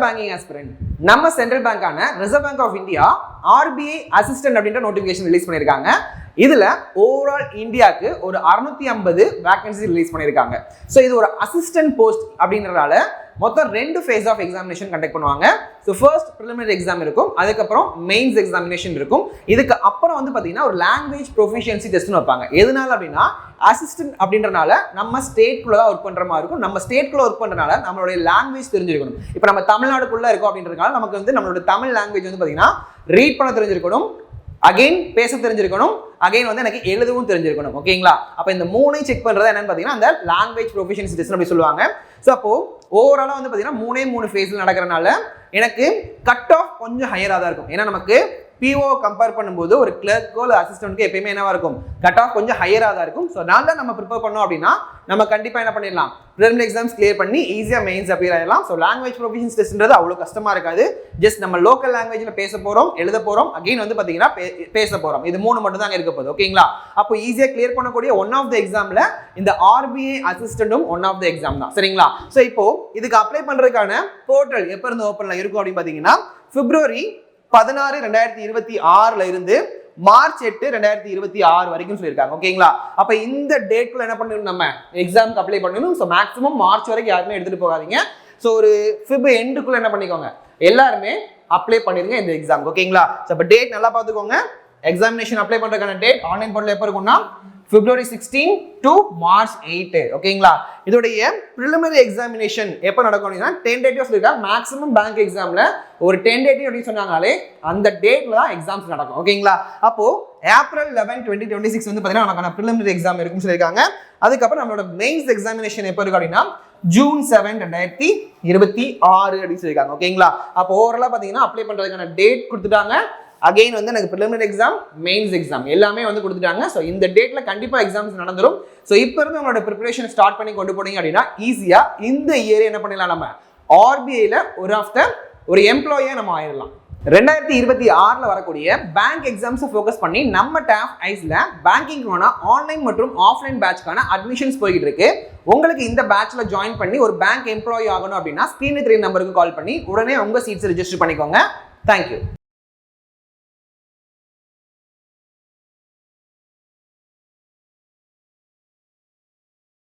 Banking aspirant நம்ம central பேங்கான Reserve Bank of India RBI assistant அப்படின்ற நோட்டிபிகேஷன் ரிலீஸ் பண்ணியிருக்காங்க. இதுல ஓவரால் இந்தியாவுக்கு ஒரு 650 வேகன்சி ரிலீஸ் பண்ணியிருக்காங்க. ஸோ இது ஒரு அசிஸ்டன்ட் போஸ்ட் அப்படின்றதால மொத்தம் 2 ஃபேஸ் ஆஃப் எக்ஸாமினேஷன் கண்டக்ட் பண்ணுவாங்க. ஸோ ஃபர்ஸ்ட் ப்ரிலிமினரி எக்ஸாம் இருக்கும், அதுக்கப்புறம் மெயின்ஸ் எக்ஸாமினேஷன் இருக்கும். இதுக்கு அப்புறம் வந்து பார்த்தீங்கன்னா ஒரு லாங்குவேஜ் ப்ரொஃபிஷியன்சி டெஸ்ட்னு வைப்பாங்க. எதனால அப்படின்னா அசிஸ்டன்ட் அப்படின்றனால நம்ம ஸ்டேட்குள்ள தான் ஒர்க் பண்ற மாதிரி இருக்கும். நம்ம ஸ்டேட்குள்ள ஒர்க் பண்றதுனால நம்மளுடைய லாங்குவேஜ் தெரிஞ்சிருக்கணும். இப்போ நம்ம தமிழ்நாடுக்குள்ள இருக்கோம் அப்படின்றதுனால நமக்கு வந்து நம்மளோட தமிழ் லாங்குவேஜ் வந்து பார்த்தீங்கன்னா ரீட் பண்ண தெரிஞ்சிருக்கணும், அகைன் பேச தெரிஞ்சிருக்கணும், அகைன் வந்து எனக்கு எழுதவும் தெரிஞ்சிருக்கணும். ஓகேங்களா? அப்போ இந்த மூணையும் செக் பண்றது என்னன்னு பார்த்தீங்கன்னா அந்த லாங்குவேஜ் ப்ரொஃபிஷியன்சி டெஸ்ட் அப்படி சொல்லுவாங்க. ஸோ அப்போ ஓவராலாக வந்து பார்த்தீங்கன்னா 3 ஃபேஸில் நடக்கிறனால எனக்கு கட் ஆஃப் கொஞ்சம் ஹையராக தான் இருக்கும். ஏன்னா நமக்கு PO கம்பேர் பண்ணும்போது ஒரு கிளர்க்கோ இல்லை அசிஸ்டன்ட்க்கு எப்பயுமே என்னவா இருக்கும், கட் ஆஃப் கொஞ்சம் ஹையராக தான் இருக்கும். ஸோ அதனால நம்ம ப்ரிப்பேர் பண்ணோம் அப்படின்னா நம்ம கண்டிப்பாக என்ன பண்ணிடலாம், ப்ரிலிமினரி எக்ஸாம்ஸ் கிளியர் பண்ணி ஈஸியாக மெயின்ஸ் அப்பியர் ஆகிடலாம். ஸோ லாங்குவேஜ் ப்ரொஃபிஷியன்சி டெஸ்ட்ன்றது அவ்வளோ கஷ்டமாக இருக்காது. ஜஸ்ட் நம்ம லோக்கல் லாங்குவேஜில் பேச போகிறோம், எழுத போகிறோம், அகைன் வந்து பார்த்தீங்கன்னா பேச போகிறோம். இது 3 மட்டும் தான் இருக்க போகுது. ஓகேங்களா? அப்போ ஈஸியாக கிளியர் பண்ணக்கூடிய ஒன் ஆஃப் த எக்ஸாமில் இந்த RBI அசிஸ்டன்ட்டும் ஒன் ஆஃப் த எக்ஸாம் தான். சரிங்களா? ஸோ இப்போ இதுக்கு அப்ளை பண்ணுறதுக்கான போர்ட்டல் எப்போ இருந்து ஓப்பனில் இருக்கும் அப்படின்னு பார்த்தீங்கன்னா February 16, 2026 இருந்து March 8, 2026 வரைக்கும் சொல்லியிருக்காங்க. ஓகேங்களா? அப்ப இந்த டேட்ல என்ன பண்ணணும், நம்ம எக்ஸாம்க்கு அப்ளை பண்ணணும். ஸோ மேக்ஸிமம் மார்ச் வரைக்கும் யாருமே எடுத்துட்டு போகாதீங்க. ஸோ ஒரு Feb எண்டுக்குள்ள என்ன பண்ணிக்கோங்க, எல்லாருமே அப்ளை பண்ணிருங்க இந்த எக்ஸாம். ஓகேங்களா? ஸோ இப்போ டேட் நல்லா பார்த்துக்கோங்க. எக்ஸாமினேஷன் அப்ளை பண்றதுக்கான டேட் ஆன்லைன் போர்ட்டல் எப்போ இருக்கும்னா February 16 to March 8. ஓகேங்களா? இதோடைய ப்ரிலிமினரி எக்ஸாமினேஷன் எப்போ நடக்கும் அப்படின்னா 10 டேட்டிவ் சொல்லியிருக்காங்க. மேக்ஸிமம் பேங்க் எக்ஸாம்ல ஒரு 10 டேட்டிவ் அப்படின்னு சொன்னாங்களே அந்த டேட்ல தான் எக்ஸாம்ஸ் நடக்கும். ஓகேங்களா? அப்போ April 11, 2026 வந்து பார்த்தீங்கன்னா நமக்கான ப்ரிலிமினரி எக்ஸாம் இருக்குன்னு சொல்லியிருக்காங்க. அதுக்கப்புறம் நம்மளோட மெயின்ஸ் எக்ஸாமினேஷன் எப்போ இருக்கு அப்படின்னா June 7, 2026 அப்படின்னு சொல்லியிருக்காங்க. ஓகேங்களா? அப்போ ஓவராலாக பார்த்தீங்கன்னா அப்ளை பண்ணுறதுக்கான டேட் கொடுத்துட்டாங்க. அகைன் வந்து எனக்கு ப்ரிலிமினரி எக்ஸாம், மெயின்ஸ் எக்ஸாம் எல்லாமே வந்து கொடுத்துட்டாங்க. ஸோ இந்த டேட்ல கண்டிப்பாக எக்ஸாம்ஸ் நடந்துடும். ஸோ இப்போ இருந்து உங்களோட ப்ரிப்பரேஷன் ஸ்டார்ட் பண்ணி கொண்டு போனீங்க அப்படின்னா ஈஸியா இந்த இயர் என்ன பண்ணிடலாம், நம்ம RBIல ஒரு எம்ப்ளாயியா நம்ம ஆயிடலாம். 2026 வரக்கூடிய பேங்க் எக்ஸாம்ஸை ஃபோக்கஸ் பண்ணி நம்ம TAF ஐஸ்ல பேங்கிங்கான ஆன்லைன் மற்றும் ஆஃப்லைன் பேட்ச்க்கான அட்மிஷன்ஸ் போய்கிட்டு இருக்கு. உங்களுக்கு இந்த பேட்ச்ல ஜாயின் பண்ணி ஒரு பேங்க் எம்ப்ளாயி ஆகணும் அப்படின்னா ஸ்க்ரீன் 3 நம்பருக்கு கால் பண்ணி உடனே உங்க சீட்ஸ் ரெஜிஸ்டர் பண்ணிக்கோங்க. தேங்க்யூ.